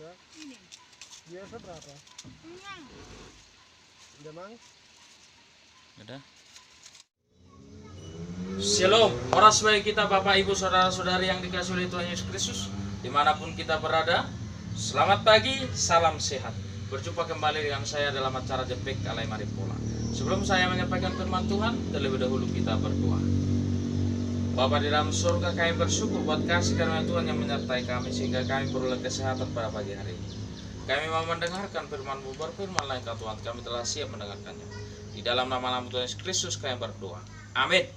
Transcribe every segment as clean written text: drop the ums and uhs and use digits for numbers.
Udah. Ini. Biasa berapa? Kenyang. Udah mang? Udah. Shalom, orang sebaik kita, Bapak, Ibu, Saudara-saudari yang dikasihi oleh Tuhan Yesus Kristus, dimanapun kita berada. Selamat pagi, salam sehat. Berjumpa kembali dengan saya dalam acara Jepek Alay Maripola. Sebelum saya menyampaikan firman Tuhan, terlebih dahulu kita berdoa. Bapa di dalam surga, kami bersyukur buat kasih karunia Tuhan yang menyertai kami sehingga kami peroleh kesehatan pada pagi hari ini. Kami mau mendengarkan firman-Mu, berfirman lain Tuhan, kami telah siap mendengarkannya. Di dalam nama Tuhan Yesus Kristus kami berdoa. Amin.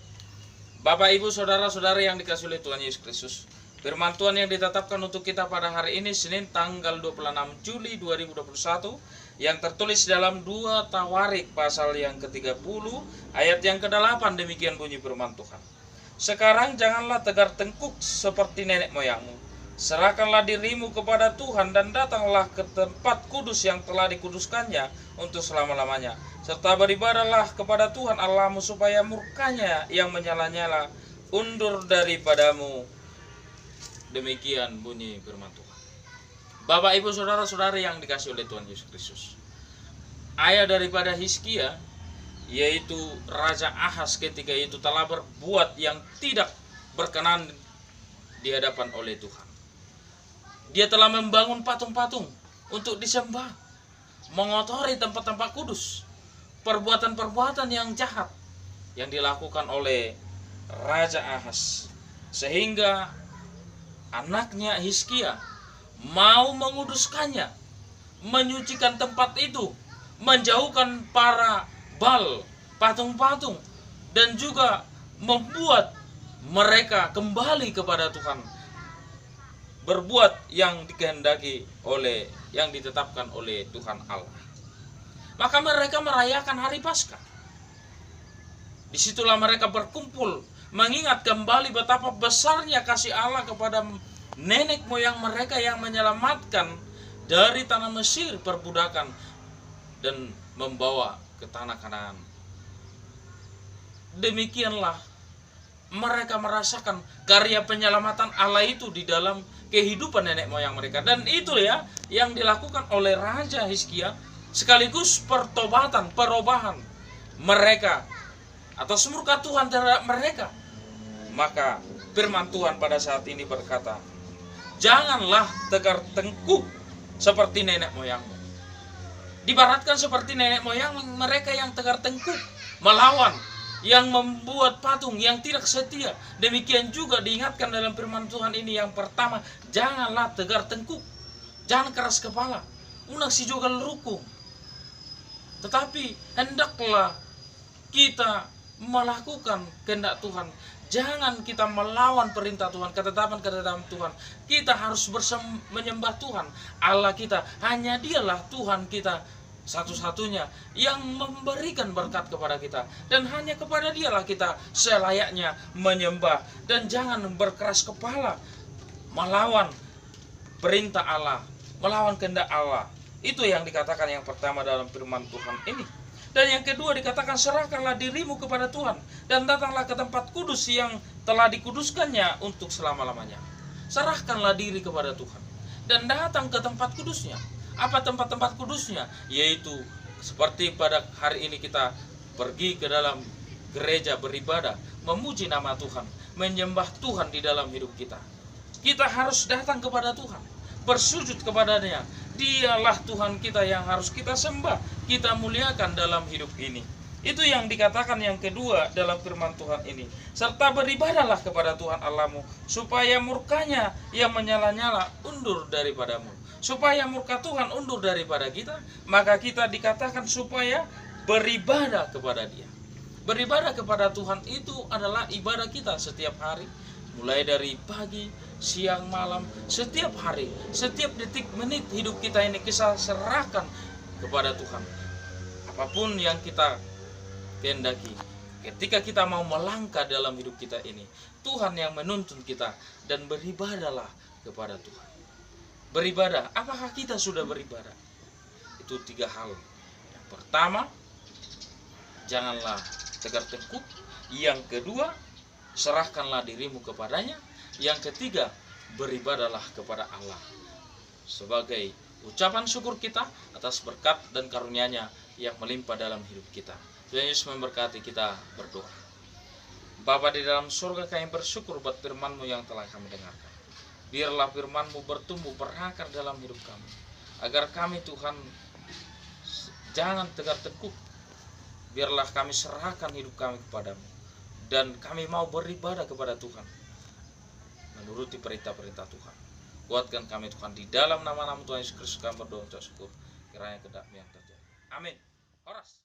Bapak, Ibu, Saudara-saudari yang dikasihi oleh Tuhan Yesus Kristus, firman Tuhan yang ditetapkan untuk kita pada hari ini, Senin tanggal 26 Juli 2021, yang tertulis dalam 2 Tawarik pasal yang ke-30 ayat yang ke-8, demikian bunyi firman Tuhan. Sekarang janganlah tegar tengkuk seperti nenek moyangmu. Serahkanlah dirimu kepada Tuhan dan datanglah ke tempat kudus yang telah dikuduskannya untuk selama-lamanya. Serta beribadahlah kepada Tuhan Allahmu supaya murkanya yang menyala-nyala undur daripadamu. Demikian bunyi firman Tuhan. Bapak, Ibu, Saudara-saudari yang dikasihi oleh Tuhan Yesus Kristus, ayah daripada Hizkia, yaitu Raja Ahaz ketika itu telah berbuat yang tidak berkenan di hadapan oleh Tuhan. Dia telah membangun patung-patung untuk disembah, mengotori tempat-tempat kudus, perbuatan-perbuatan yang jahat yang dilakukan oleh Raja Ahaz, sehingga anaknya Hizkia mau menguduskannya, menyucikan tempat itu, menjauhkan para Baal, patung-patung, dan juga membuat mereka kembali kepada Tuhan, berbuat yang dikehendaki oleh, yang ditetapkan oleh Tuhan Allah. Maka mereka merayakan hari Paskah. Disitulah mereka berkumpul, mengingat kembali betapa besarnya kasih Allah kepada nenek moyang mereka yang menyelamatkan dari tanah Mesir perbudakan dan membawa ke tanah Kanaan. Demikianlah mereka merasakan karya penyelamatan Allah itu di dalam kehidupan nenek moyang mereka, dan itu ya yang dilakukan oleh Raja Hizkia, sekaligus pertobatan, perubahan mereka atas murka Tuhan terhadap mereka. Maka firman Tuhan pada saat ini berkata, janganlah tegar tengkuk seperti nenek moyangmu. Dibaratkan seperti nenek moyang mereka yang tegar tengkuk melawan, yang membuat patung yang tidak setia. Demikian juga diingatkan dalam firman Tuhan ini yang pertama, janganlah tegar tengkuk, jangan keras kepala, unak si jogal rukung. Tetapi hendaklah kita melakukan kehendak Tuhan. Jangan kita melawan perintah Tuhan, ketetapan-ketetapan Tuhan. Kita harus menyembah Tuhan Allah kita. Hanya Dialah Tuhan kita satu-satunya yang memberikan berkat kepada kita, dan hanya kepada Dialah kita selayaknya menyembah. Dan jangan berkeras kepala melawan perintah Allah, melawan kehendak Allah. Itu yang dikatakan yang pertama dalam firman Tuhan ini. Dan yang kedua dikatakan, serahkanlah dirimu kepada Tuhan dan datanglah ke tempat kudus yang telah dikuduskannya untuk selama-lamanya. Serahkanlah diri kepada Tuhan dan datang ke tempat kudusnya. Apa tempat-tempat kudusnya? Yaitu seperti pada hari ini kita pergi ke dalam gereja beribadah, memuji nama Tuhan, menyembah Tuhan di dalam hidup kita. Kita harus datang kepada Tuhan, bersujud kepadanya. Dialah Tuhan kita yang harus kita sembah, kita muliakan dalam hidup ini. Itu yang dikatakan yang kedua dalam firman Tuhan ini. Serta beribadahlah kepada Tuhan Allahmu, supaya murkanya yang menyala-nyala undur daripadamu. Supaya murka Tuhan undur daripada kita, maka kita dikatakan supaya beribadah kepada Dia. Beribadah kepada Tuhan itu adalah ibadah kita setiap hari, mulai dari pagi, siang, malam, setiap hari, setiap detik, menit hidup kita ini kita serahkan kepada Tuhan. Apapun yang kita kehendaki, ketika kita mau melangkah dalam hidup kita ini, Tuhan yang menuntun kita, dan beribadahlah kepada Tuhan. Beribadah, apakah kita sudah beribadah? Itu 3 hal. Yang pertama, janganlah tegar tengkuk. Yang kedua, serahkanlah dirimu kepadanya. Yang ketiga, beribadahlah kepada Allah. sebagai ucapan syukur kita atas berkat dan karunia-Nya yang melimpah dalam hidup kita. Tuhan Yesus memberkati kita berdoa. Bapa di dalam surga, kami bersyukur buat firman-Mu yang telah kami dengarkan. Biarlah firman-Mu bertumbuh berakar dalam hidup kami, agar kami Tuhan jangan tegar tekuk. Biarlah kami serahkan hidup kami kepadamu, dan kami mau beribadah kepada Tuhan menuruti perintah-perintah Tuhan. Kuatkan kami Tuhan, di dalam nama-Nama Tuhan Yesus Kristus kami berdoa syukur, kiranya kehendak-Mu yang terjadi. Amin. Horas.